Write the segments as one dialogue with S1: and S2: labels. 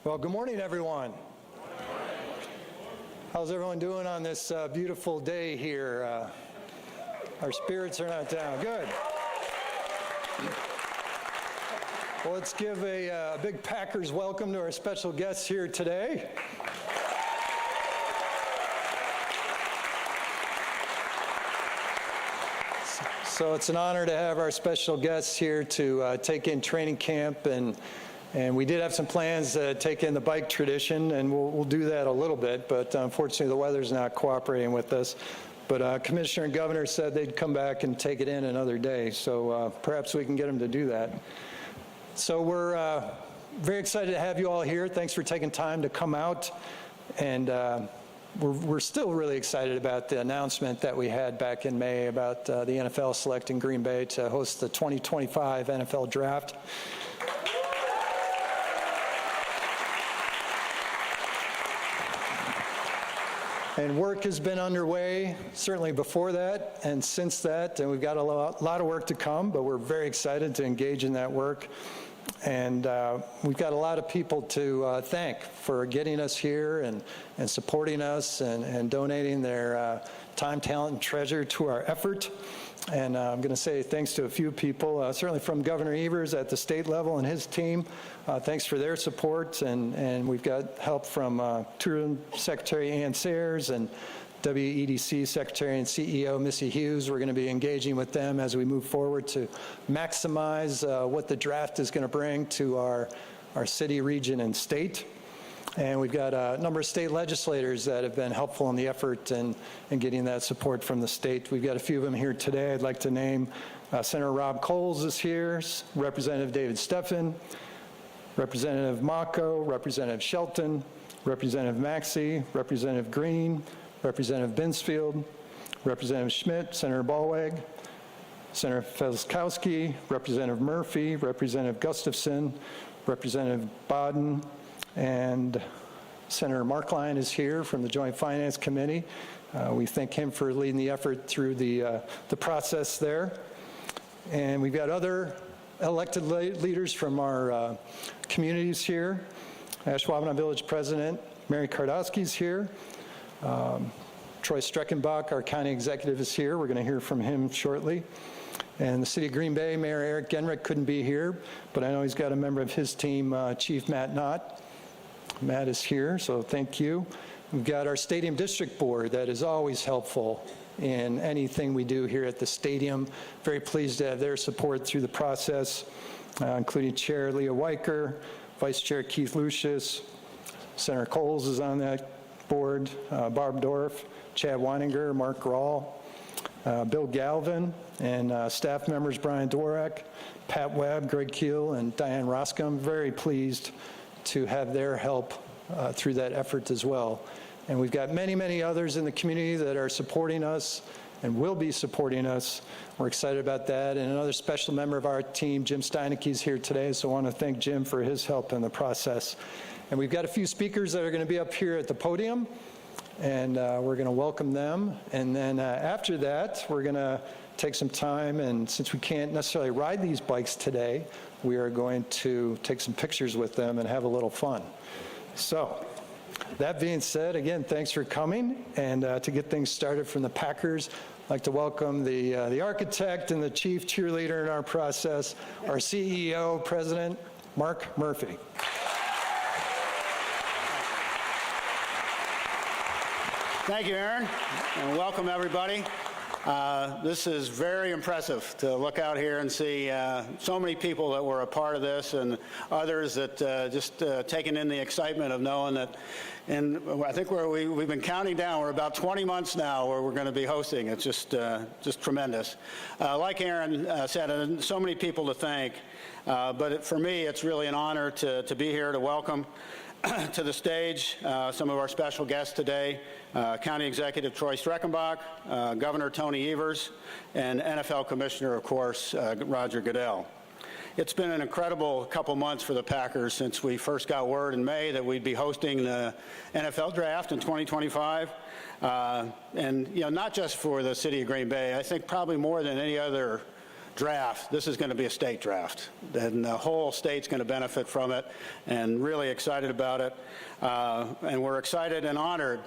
S1: Well, good morning, everyone. How's everyone doing on this beautiful day here? Our spirits are not down. Good. Well, let's give a big Packers welcome to our special guests here today. So it's an honor to have our special guests here to take in training camp, and we did have some plans to take in the bike tradition, and we'll do that a little bit, but unfortunately the weather's not cooperating with us. But Commissioner and Governor said they'd come back and take it in another day, so perhaps we can get them to do that. So we're very excited to have you all here. Thanks for taking time to come out, and we're still really excited about the announcement that we had back in May about the NFL selecting Green Bay to host the 2025 NFL Draft. And work has been underway, certainly before that and since that, and we've got a lot of work to come, but we're very excited to engage in that work. And we've got a lot of people to thank for getting us here and supporting us and donating their time, talent, and treasure to our effort. And I'm going to say thanks to a few people, certainly from Governor Evers at the state level and his team. Thanks for their support. And we've got help from Tourism Secretary Ann Sayers and WEDC Secretary and CEO Missy Hughes. We're going to be engaging with them as we move forward to maximize what the draft is going to bring to our city, region, and state. And we've got a number of state legislators that have been helpful in the effort and getting that support from the state. We've got a few of them here today. I'd like to name Senator Rob Coles is here, Representative David Steffen, Representative Mako, Representative Shelton, Representative Maxey, Representative Green, Representative Binsfield, Representative Schmidt, Senator Ballweg, Senator Felskowski, Representative Murphy, Representative Gustafson, Representative Bodden, and Senator Markline is here from the Joint Finance Committee. We thank him for leading the effort through the process there. And we've got other elected leaders from our communities here. Ashwaubenon Village President Mary Kardowski is here. Troy Streckenbach, our county executive, is here. We're going to hear from him shortly. And the City of Green Bay, Mayor Eric Genrich couldn't be here, but I know he's got a member of his team, Chief Matt Knott. Matt is here, so thank you. We've got our Stadium District Board that is always helpful in anything we do here at the stadium. Very pleased to have their support through the process, including Chair Leah Weicker, Vice Chair Keith Lucius, Senator Coles is on that board, Barb Dorff, Chad Weininger, Mark Grahl, Bill Galvin, and staff members Brian Dworak, Pat Webb, Greg Keel, and Diane Roscom. Very pleased to have their help through that effort as well. And we've got many, many others in the community that are supporting us and will be supporting us. We're excited about that. And another special member of our team, Jim Steineke, is here today, so I want to thank Jim for his help in the process. And we've got a few speakers that are going to be up here at the podium, and we're going to welcome them. And then after that, we're going to take some time, and since we can't necessarily ride these bikes today, we are going to take some pictures with them and have a little fun. So, that being said, again, thanks for coming. And to get things started from the Packers, I'd like to welcome the architect and the chief cheerleader in our process, our CEO, President Mark Murphy.
S2: Thank you, Aaron, and welcome everybody. This is very impressive to look out here and see so many people that were a part of this, and others that just taking in the excitement of knowing that. And I think we've been counting down. We're about 20 months now where we're going to be hosting. It's just tremendous. Like Aaron said, so many people to thank. But for me, it's really an honor to be here to welcome to the stage some of our special guests today, County Executive Troy Streckenbach, Governor Tony Evers, and NFL Commissioner, of course, Roger Goodell. It's been an incredible couple months for the Packers since we first got word in May that we'd be hosting the NFL Draft in 2025. And, you know, not just for the city of Green Bay, I think probably more than any other draft, this is going to be a state draft, and the whole state's going to benefit from it, and really excited about it. And we're excited and honored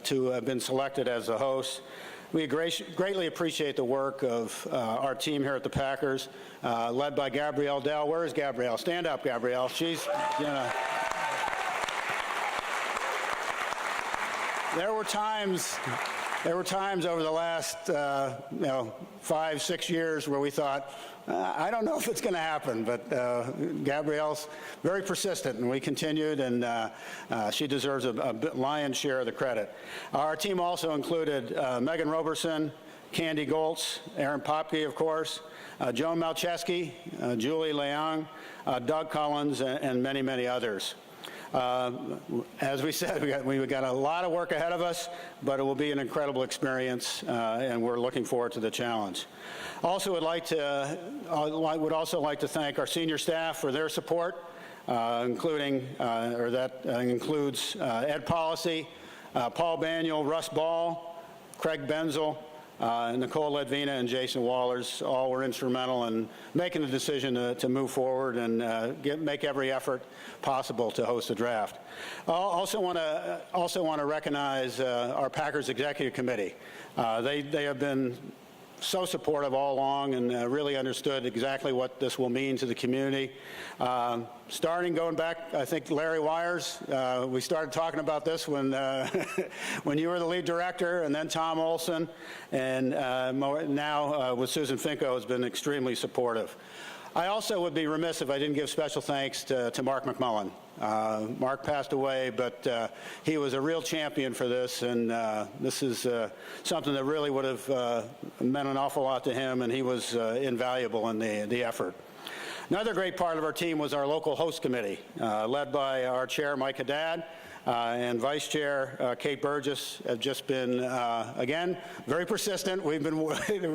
S2: to have been selected as the host. We greatly appreciate the work of our team here at the Packers, led by Gabrielle Dell. Where is Gabrielle? Stand up, Gabrielle. She's, you know. There were times over the last, 5, 6 years where we thought, I don't know if it's going to happen, but Gabrielle's very persistent, and we continued, and she deserves a lion's share of the credit. Our team also included Megan Roberson, Candy Goltz, Aaron Popke, of course, Joan Malcheski, Julie Leong, Doug Collins, and many, many others. As we said, we've got a lot of work ahead of us, but it will be an incredible experience, and we're looking forward to the challenge. Also, would also like to thank our senior staff for their support, includes Ed Policy, Paul Baniel, Russ Ball, Craig Benzel, Nicole Ledvina, and Jason Wallers. All were instrumental in making the decision to move forward and make every effort possible to host the draft. I also want to recognize our Packers Executive Committee. They have been so supportive all along and really understood exactly what this will mean to the community. Going back, I think Larry Wires, we started talking about this when when you were the lead director, and then Tom Olson, and now with Susan Finko has been extremely supportive. I also would be remiss if I didn't give special thanks to Mark McMullen. Mark passed away, but he was a real champion for this, and this is something that really would have meant an awful lot to him, and he was invaluable in the effort. Another great part of our team was our local host committee, led by our chair, Mike Haddad, and Vice Chair Kate Burgess. Have just been, again, very persistent. We've been working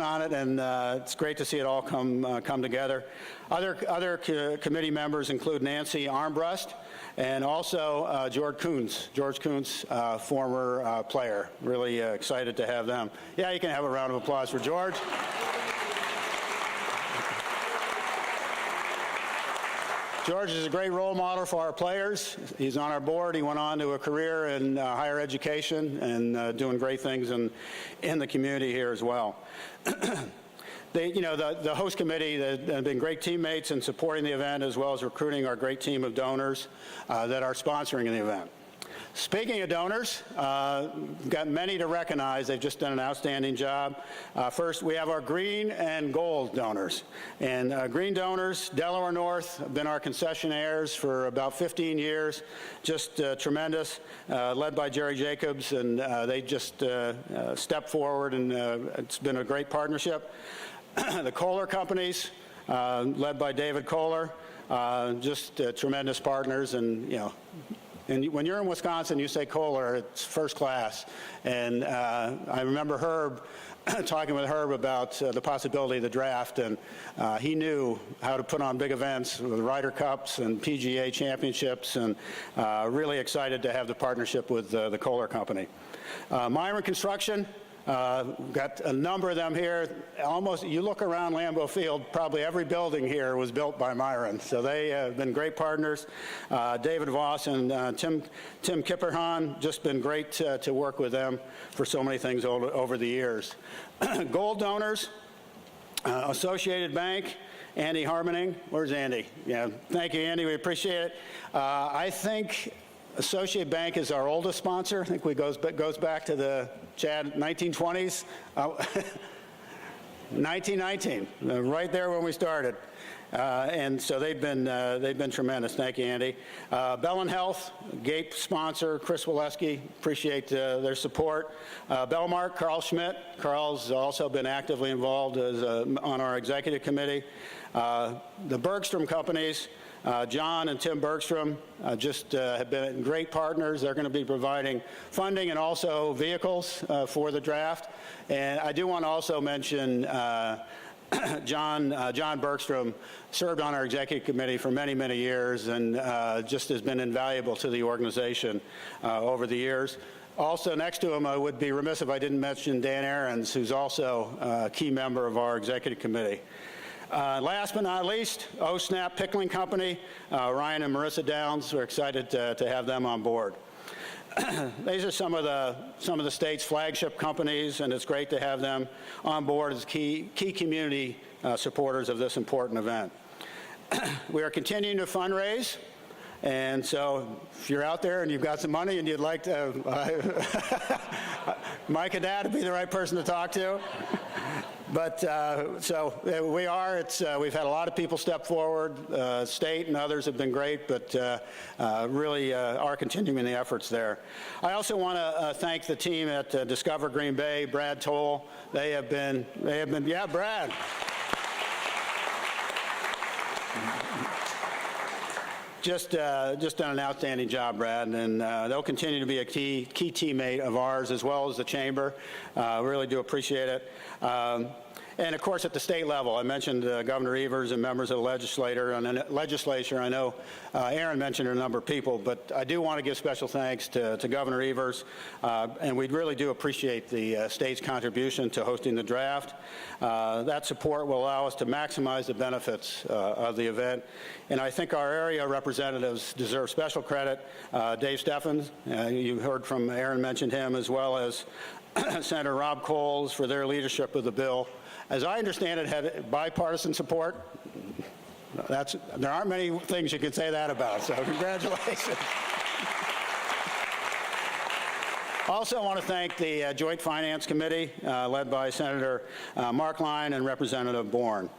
S2: on it, and it's great to see it all come together. Other committee members include Nancy Armbrust and also George Kuntz, former player. Really excited to have them. Yeah, you can have a round of applause for George. George is a great role model for our players. He's on our board. He went on to a career in higher education and doing great things in the community here as well. The host committee have been great teammates in supporting the event, as well as recruiting our great team of donors that are sponsoring the event. Speaking of donors, got many to recognize. They've just done an outstanding job. First, we have our green and gold donors. And green donors, Delaware North, have been our concessionaires for about 15 years. Just tremendous, led by Jerry Jacobs, and they just stepped forward, and it's been a great partnership. The Kohler companies, led by David Kohler, just tremendous partners, and and when you're in Wisconsin, you say Kohler, it's first class. And I remember Herb, talking with Herb about the possibility of the draft, and he knew how to put on big events with Ryder Cups and PGA championships, and really excited to have the partnership with the Kohler Company. Myron Construction, got a number of them here. Almost, you look around Lambeau Field, probably every building here was built by Myron. So they have been great partners. David Voss and Tim Kipperhan, just been great to work with them for so many things over the years. Gold donors, Associated Bank, Andy Harmoning. Where's Andy? Yeah, thank you, Andy. We appreciate it. I think Associated Bank is our oldest sponsor. I think it goes back to the, Chad, 1920s. 1919, right there when we started. And so they've been tremendous. Thank you, Andy. Bellin Health, GAPE sponsor, Chris Waleski, appreciate their support. Bellmark, Carl Schmidt. Carl's also been actively involved on our executive committee. The Bergstrom companies, John and Tim Bergstrom just have been great partners. They're going to be providing funding and also vehicles for the draft. And I do want to also mention John Bergstrom served on our executive committee for many, many years, and just has been invaluable to the organization over the years. Also next to him, I would be remiss if I didn't mention Dan Ahrens, who's also a key member of our executive committee. Last but not least, O-Snap Pickling Company, Ryan and Marissa Downs. We're excited to have them on board. These are some of the state's flagship companies, and it's great to have them on board as key community supporters of this important event. We are continuing to fundraise, and so if you're out there and you've got some money and you'd like to, Mike and Dad would be the right person to talk to. But so we are. We've had a lot of people step forward. State and others have been great, but really are continuing the efforts there. I also want to thank the team at Discover Green Bay, Brad Toll. They have been. Yeah, Brad. Just done an outstanding job, Brad, and they'll continue to be a key teammate of ours, as well as the chamber. Really do appreciate it. And of course, at the state level, I mentioned Governor Evers and members of the legislature. I know Aaron mentioned a number of people, but I do want to give special thanks to Governor Evers, and we really do appreciate the state's contribution to hosting the draft. That support will allow us to maximize the benefits of the event, and I think our area representatives deserve special credit. Dave Steffens, you heard from Aaron, mentioned him, as well as Senator Rob Coles for their leadership of the bill. As I understand it, had bipartisan support. There aren't many things you can say that about, so congratulations. Also, I want to thank the Joint Finance Committee, led by Senator Mark Lyon and Representative Bourne.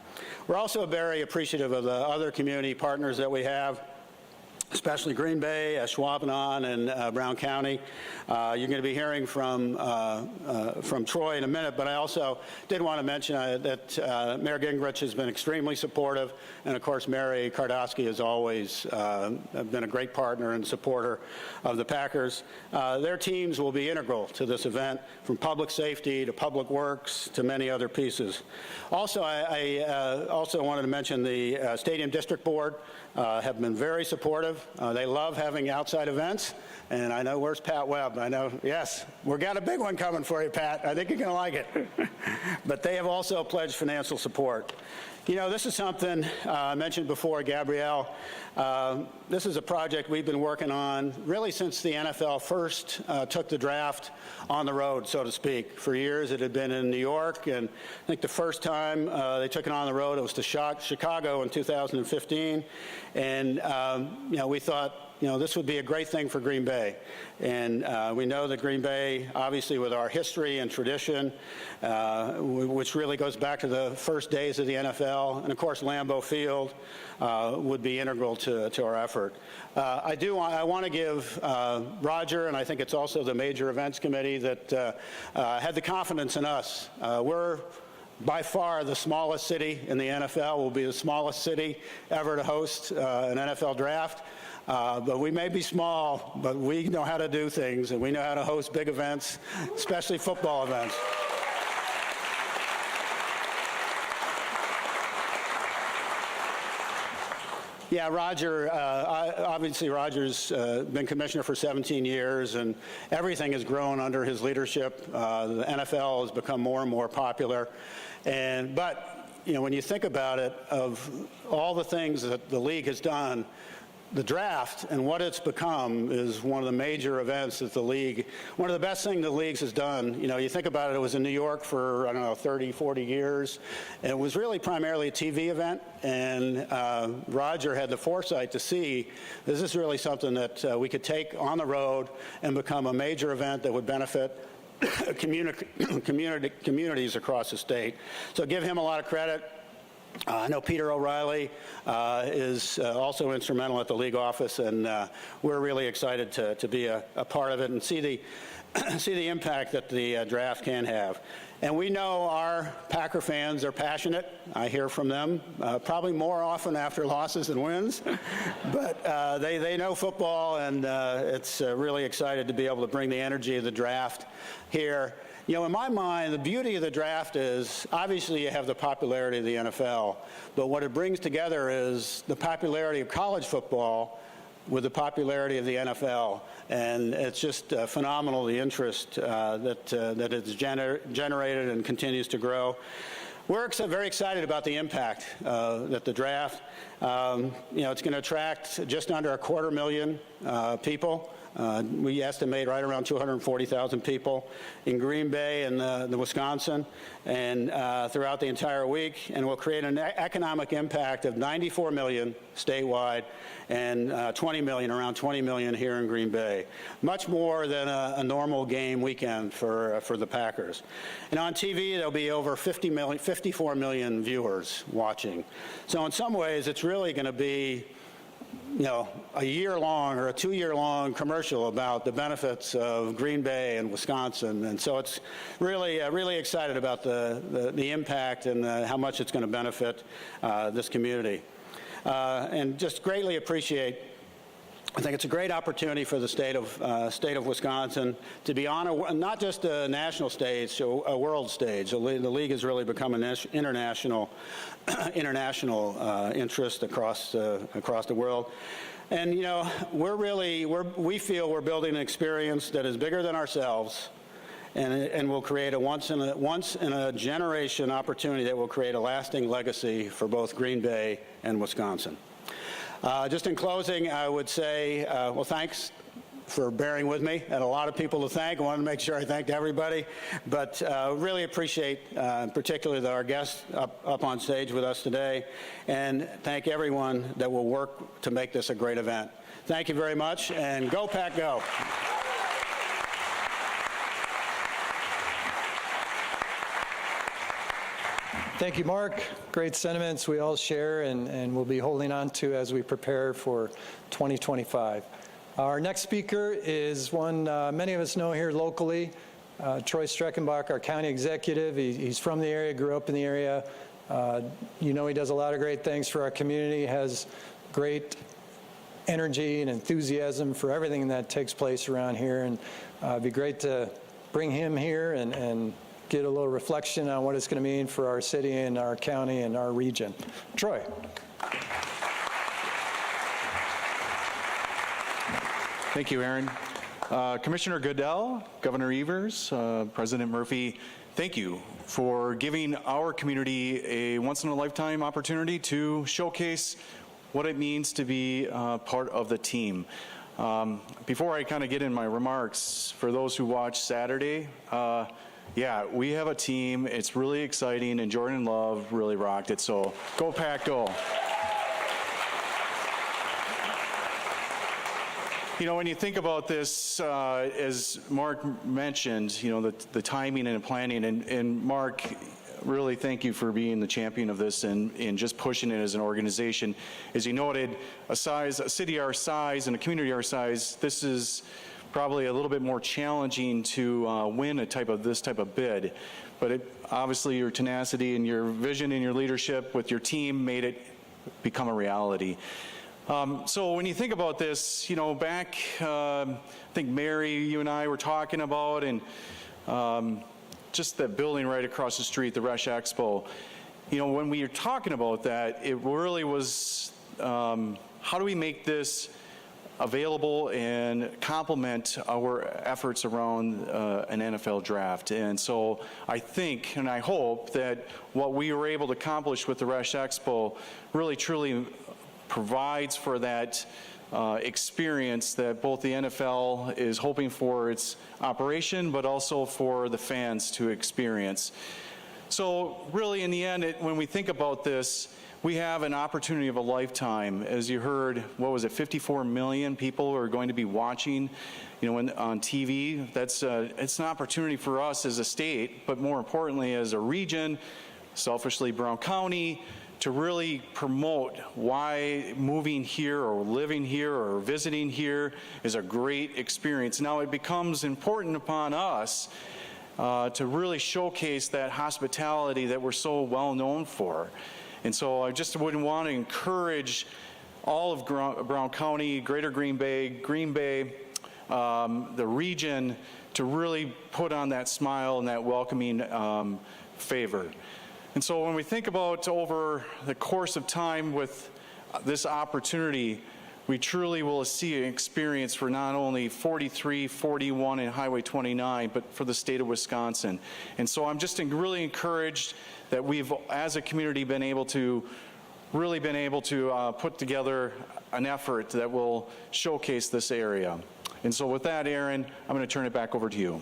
S2: We're also very appreciative of the other community partners that we have, especially Green Bay, Ashwaubenon, and Brown County. You're going to be hearing from Troy in a minute, but I also did want to mention that Mayor Gingrich has been extremely supportive, and of course Mary Kardowski has always been a great partner and supporter of the Packers. Their teams will be integral to this event, from public safety to public works to many other pieces. Also, I also wanted to mention the Stadium District Board have been very supportive. They love having outside events, and I know, where's Pat Webb? I know, yes, we've got a big one coming for you, Pat. I think you're going to like it. But they have also pledged financial support. You know, this is something I mentioned before, Gabrielle. This is a project we've been working on really since the NFL first took the draft on the road, so to speak. For years, it had been in New York, and I think the first time they took it on the road, it was to Chicago in 2015. And, you know, we thought, you know, this would be a great thing for Green Bay. And we know that Green Bay, obviously with our history and tradition, which really goes back to the first days of the NFL, and of course Lambeau Field, would be integral to our effort. I want to give Roger, and I think it's also the Major Events Committee that had the confidence in us. We're by far the smallest city in the NFL. We'll be the smallest city ever to host an NFL draft. But we may be small, but we know how to do things, and we know how to host big events, especially football events. Yeah, Roger, obviously Roger's been commissioner for 17 years, and everything has grown under his leadership. The NFL has become more and more popular. But, you know, when you think about it, of all the things that the league has done, the draft and what it's become is one of the major events that the league, one of the best things the league has done. You know, you think about it, it was in New York for, I don't know, 30, 40 years. And it was really primarily a TV event. And Roger had the foresight to see this is really something that we could take on the road and become a major event that would benefit communities across the state. So give him a lot of credit. I know Peter O'Reilly is also instrumental at the league office, and we're really excited to be a part of it and see the impact that the draft can have. And we know our Packer fans are passionate. I hear from them probably more often after losses than wins, but they know football, and it's really excited to be able to bring the energy of the draft here. You know, in my mind, the beauty of the draft is, obviously you have the popularity of the NFL, but what it brings together is the popularity of college football with the popularity of the NFL, and it's just phenomenal, the interest that it's generated and continues to grow. We're very excited about the impact that the draft, it's going to attract just under 250,000 people. We estimate right around 240,000 people in Green Bay and the Wisconsin, and throughout the entire week, and will create an economic impact of 94 million statewide and around 20 million here in Green Bay. Much more than a normal game weekend for the Packers. And on TV, there'll be over 54 million viewers watching. So in some ways, it's really going to be a year-long or a 2-year-long commercial about the benefits of Green Bay and Wisconsin. And so it's really, really excited about the impact and how much it's going to benefit this community. And just greatly appreciate, I think it's a great opportunity for the state of Wisconsin to be on not just a national stage, a world stage. The league has really become an international interest across the world. And we feel we're building an experience that is bigger than ourselves, and will create a once in a generation opportunity that will create a lasting legacy for both Green Bay and Wisconsin. Just in closing, I would say, well, thanks for bearing with me. I had a lot of people to thank. I wanted to make sure I thanked everybody, but really appreciate particularly our guests up on stage with us today, and thank everyone that will work to make this a great event. Thank you very much, and go Pack Go.
S1: Thank you, Mark. Great sentiments we all share and we'll be holding on to as we prepare for 2025. Our next speaker is one many of us know here locally, Troy Streckenbach, our county executive. He's from the area, grew up in the area. He does a lot of great things for our community, has great energy and enthusiasm for everything that takes place around here. And it'd be great to bring him here and get a little reflection on what it's going to mean for our city and our county and our region. Troy.
S3: Thank you, Aaron. Commissioner Goodell, Governor Evers, President Murphy, thank you for giving our community a once-in-a-lifetime opportunity to showcase what it means to be part of the team. Before I kind of get in my remarks, for those who watched Saturday, yeah, we have a team. It's really exciting, and Jordan Love really rocked it. So go Pack, go. When you think about this, as Mark mentioned, the timing and planning, and Mark, really thank you for being the champion of this and just pushing it as an organization. As you noted, a city our size and a community our size, this is probably a little bit more challenging to win this type of bid. But obviously your tenacity and your vision and your leadership with your team made it become a reality. So when you think about this, back, I think Mary, you and I were talking about, and just that building right across the street, the Resch Expo, when we were talking about that, it really was, how do we make this available and complement our efforts around an NFL draft? And so I think and I hope that what we were able to accomplish with the Resch Expo really truly provides for that experience that both the NFL is hoping for its operation, but also for the fans to experience. So really in the end, when we think about this, we have an opportunity of a lifetime. As you heard, 54 million people are going to be watching, on TV. It's an opportunity for us as a state, but more importantly as a region, selfishly Brown County, to really promote why moving here or living here or visiting here is a great experience. Now it becomes important upon us to really showcase that hospitality that we're so well known for. And so I just would want to encourage all of Brown County, Greater Green Bay, the region, to really put on that smile and that welcoming favor. And so when we think about over the course of time with this opportunity, we truly will see an experience for not only 43, 41, and Highway 29, but for the state of Wisconsin. And so I'm just really encouraged that we've, as a community, been able to put together an effort that will showcase this area. And so with that, Aaron, I'm going to turn it back over to you.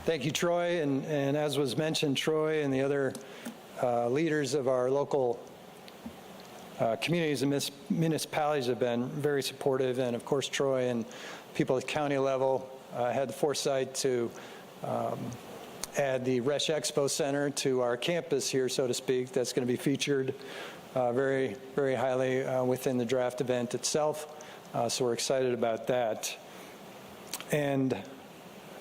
S1: Thank you, Troy. And as was mentioned, Troy and the other leaders of our local communities and municipalities have been very supportive. And of course, Troy and people at county level had the foresight to add the Resch Expo Center to our campus here, so to speak. That's going to be featured very, very highly within the draft event itself. So we're excited about that. And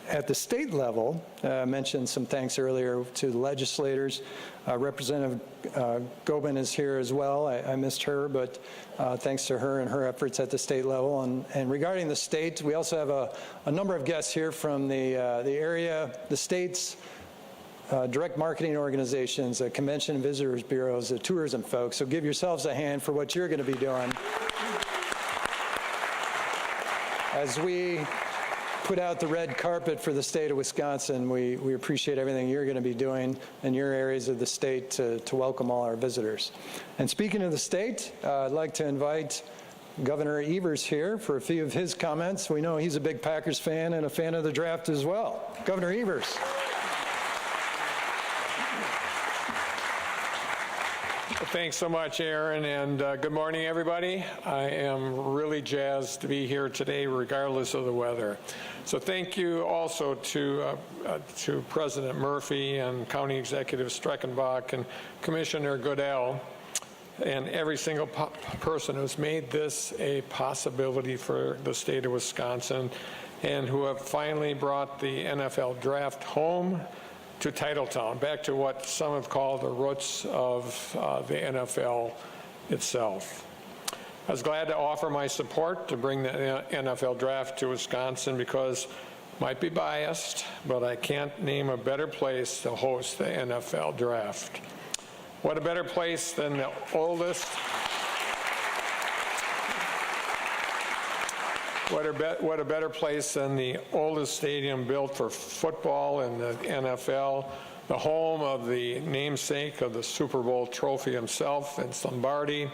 S1: at the state level, I mentioned some thanks earlier to the legislators. Representative Gobin is here as well. I missed her, but thanks to her and her efforts at the state level. And regarding the state, we also have a number of guests here from the area, the state's direct marketing organizations, the convention and visitors bureaus, the tourism folks. So give yourselves a hand for what you're going to be doing. As we put out the red carpet for the state of Wisconsin, we appreciate everything you're going to be doing in your areas of the state to welcome all our visitors. And speaking of the state, I'd like to invite Governor Evers here for a few of his comments. We know he's a big Packers fan and a fan of the draft as well. Governor Evers.
S4: Thanks so much, Aaron, and good morning, everybody. I am really jazzed to be here today, regardless of the weather. So thank you also to President Murphy and County Executive Streckenbach and Commissioner Goodell and every single person who's made this a possibility for the state of Wisconsin and who have finally brought the NFL draft home to Titletown, back to what some have called the roots of the NFL itself. I was glad to offer my support to bring the NFL draft to Wisconsin because, might be biased, but I can't name a better place to host the NFL draft. What a better place than the oldest, what a better place than the oldest stadium built for football in the NFL, the home of the namesake of the Super Bowl trophy himself, Vince Lombardi,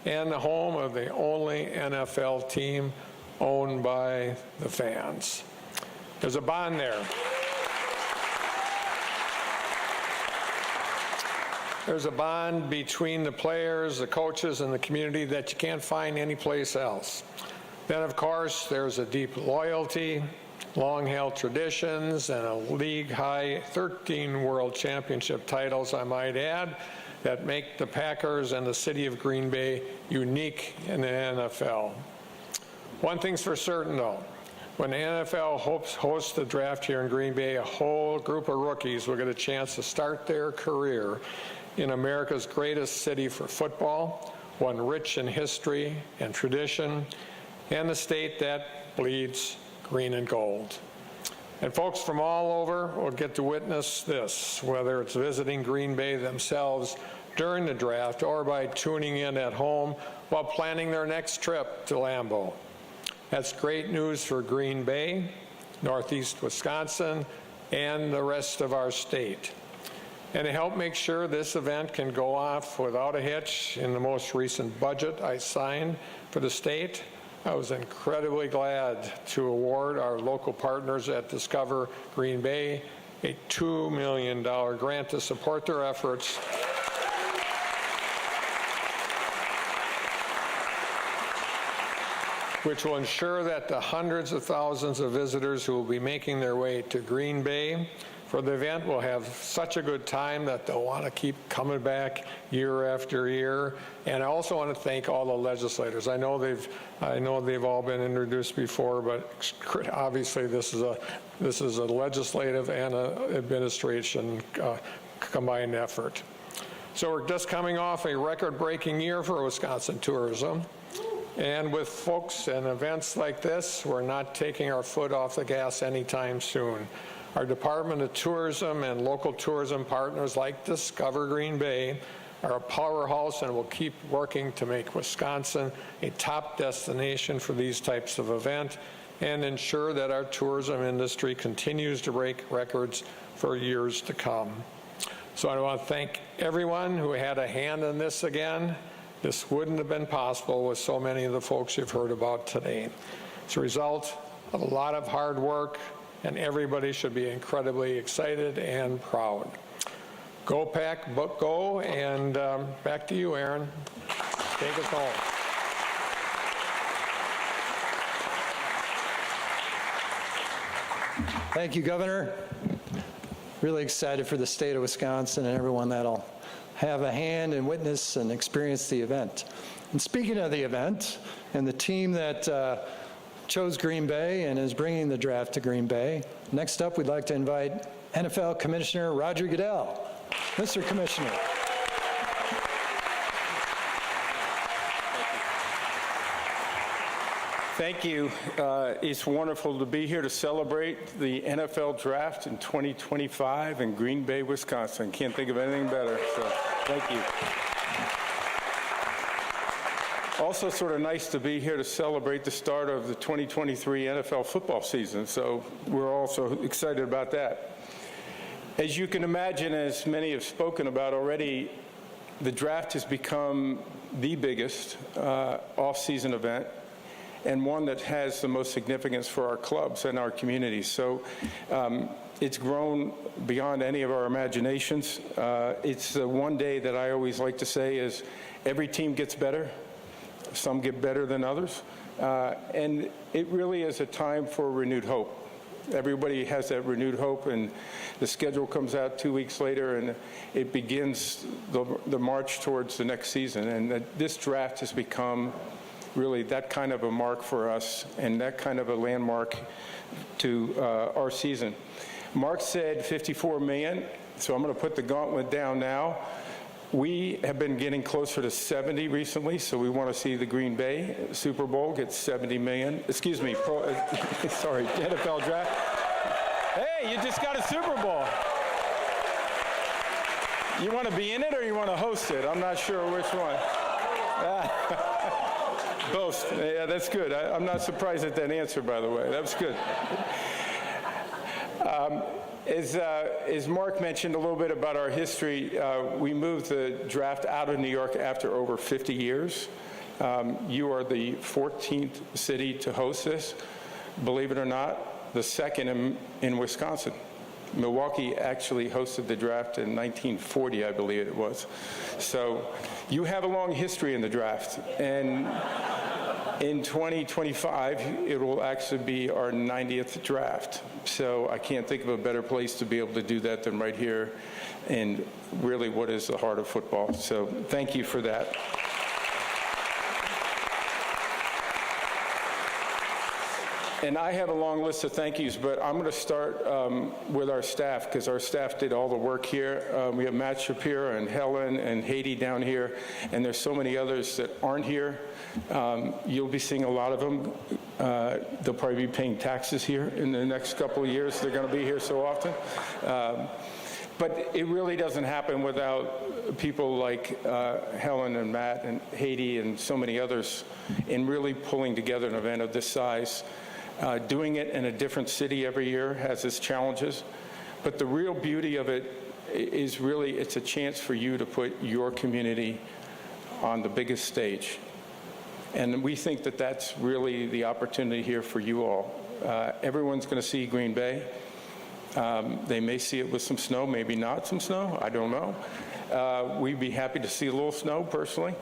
S4: and the home of the only NFL team owned by the fans. There's a bond there. There's a bond between the players, the coaches, and the community that you can't find anyplace else. Then, of course, there's a deep loyalty, long-held traditions, and a league-high 13 world championship titles, I might add, that make the Packers and the city of Green Bay unique in the NFL. One thing's for certain, though. When the NFL hosts the draft here in Green Bay, a whole group of rookies will get a chance to start their career in America's greatest city for football, one rich in history and tradition, and the state that bleeds green and gold. And folks from all over will get to witness this, whether it's visiting Green Bay themselves during the draft or by tuning in at home while planning their next trip to Lambeau. That's great news for Green Bay, Northeast Wisconsin, and the rest of our state. And to help make sure this event can go off without a hitch, in the most recent budget I signed for the state, I was incredibly glad to award our local partners at Discover Green Bay a $2 million grant to support their efforts which will ensure that the hundreds of thousands of visitors who will be making their way to Green Bay for the event will have such a good time that they'll want to keep coming back year after year. And I also want to thank all the legislators. I know they've all been introduced before, but obviously this is a legislative and an administration combined effort. So we're just coming off a record-breaking year for Wisconsin tourism. And with folks and events like this, we're not taking our foot off the gas anytime soon. Our Department of Tourism and local tourism partners like Discover Green Bay are a powerhouse and will keep working to make Wisconsin a top destination for these types of events and ensure that our tourism industry continues to break records for years to come. So I want to thank everyone who had a hand in this again. This wouldn't have been possible with so many of the folks you've heard about today. It's a result of a lot of hard work, and everybody should be incredibly excited and proud. Go Pack, but go, and back to you, Aaron. Take us home.
S1: Thank you, Governor. Really excited for the state of Wisconsin and everyone that'll have a hand and witness and experience the event. And speaking of the event and the team that chose Green Bay and is bringing the draft to Green Bay, next up we'd like to invite NFL Commissioner Roger Goodell. Mr. Commissioner.
S5: Thank you. It's wonderful to be here to celebrate the NFL Draft in 2025 in Green Bay, Wisconsin. Can't think of anything better, so thank you. Also sort of nice to be here to celebrate the start of the 2023 NFL football season, so we're also excited about that. As you can imagine, as many have spoken about already, the draft has become the biggest off-season event and one that has the most significance for our clubs and our communities. So it's grown beyond any of our imaginations. It's the one day that I always like to say is every team gets better. Some get better than others. And it really is a time for renewed hope. Everybody has that renewed hope, and the schedule comes out 2 weeks later, and it begins the march towards the next season. And this draft has become really that kind of a mark for us and that kind of a landmark to our season. Mark said 54 million, so I'm going to put the gauntlet down now. We have been getting closer to 70 recently, so we want to see the Green Bay Super Bowl get 70 million. Excuse me, sorry, NFL draft. Hey, you just got a Super Bowl. You want to be in it or you want to host it? I'm not sure which one. Both. Yeah, that's good. I'm not surprised at that answer, by the way. That was good. As Mark mentioned a little bit about our history, we moved the draft out of New York after over 50 years. You are the 14th city to host this. Believe it or not, the second in Wisconsin. Milwaukee actually hosted the draft in 1940, I believe it was. So you have a long history in the draft. And in 2025, it will actually be our 90th draft. So I can't think of a better place to be able to do that than right here in really what is the heart of football. So thank you for that. And I have a long list of thank yous, but I'm going to start with our staff, because our staff did all the work here. We have Matt Shapiro and Helen and Haiti down here, and there's so many others that aren't here. You'll be seeing a lot of them. They'll probably be paying taxes here in the next couple of years. They're going to be here so often. But it really doesn't happen without people like Helen and Matt and Haiti and so many others in really pulling together an event of this size. Doing it in a different city every year has its challenges, but the real beauty of it is really it's a chance for you to put your community on the biggest stage. And we think that that's really the opportunity here for you all. Everyone's going to see Green Bay. They may see it with some snow, maybe not some snow, I don't know. We'd be happy to see a little snow personally.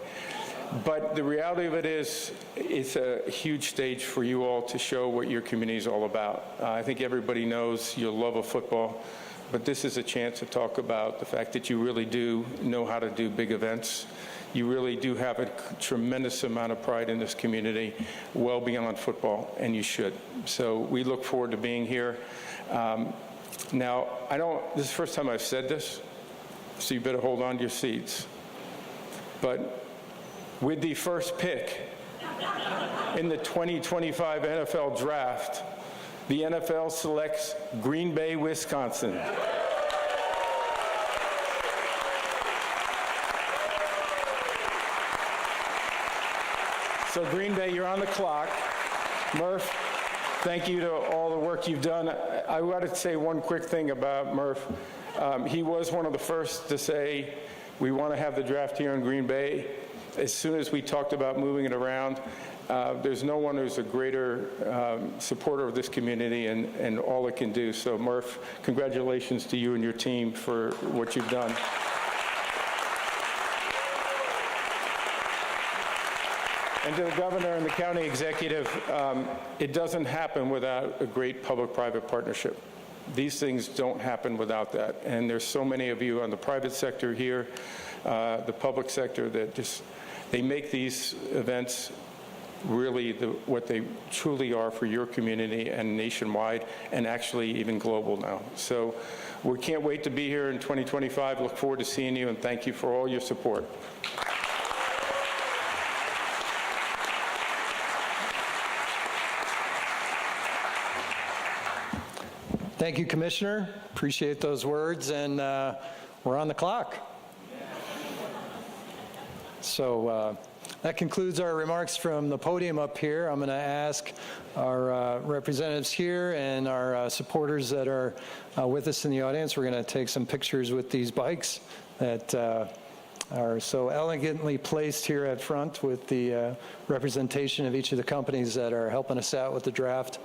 S5: But the reality of it is, it's a huge stage for you all to show what your community is all about. I think everybody knows your love of football, but this is a chance to talk about the fact that you really do know how to do big events. You really do have a tremendous amount of pride in this community, well beyond football, and you should. So we look forward to being here. Now, this is the first time I've said this, so you better hold on to your seats. But with the first pick in the 2025 NFL Draft, the NFL selects Green Bay, Wisconsin. So Green Bay, you're on the clock. Murph, thank you to all the work you've done. I want to say one quick thing about Murph. He was one of the first to say, we want to have the draft here in Green Bay. As soon as we talked about moving it around, there's no one who's a greater supporter of this community and all it can do. So Murph, congratulations to you and your team for what you've done. And to the governor and the county executive, it doesn't happen without a great public-private partnership. These things don't happen without that. And there's so many of you on the private sector here, the public sector, that just, they make these events really what they truly are for your community and nationwide, and actually even global now. So we can't wait to be here in 2025. Look forward to seeing you, and thank you for all your support.
S1: Thank you, Commissioner. Appreciate those words, and we're on the clock. So that concludes our remarks from the podium up here. I'm going to ask our representatives here and our supporters that are with us in the audience. We're going to take some pictures with these bikes that are so elegantly placed here at front with the representation of each of the companies that are helping us out with the draft.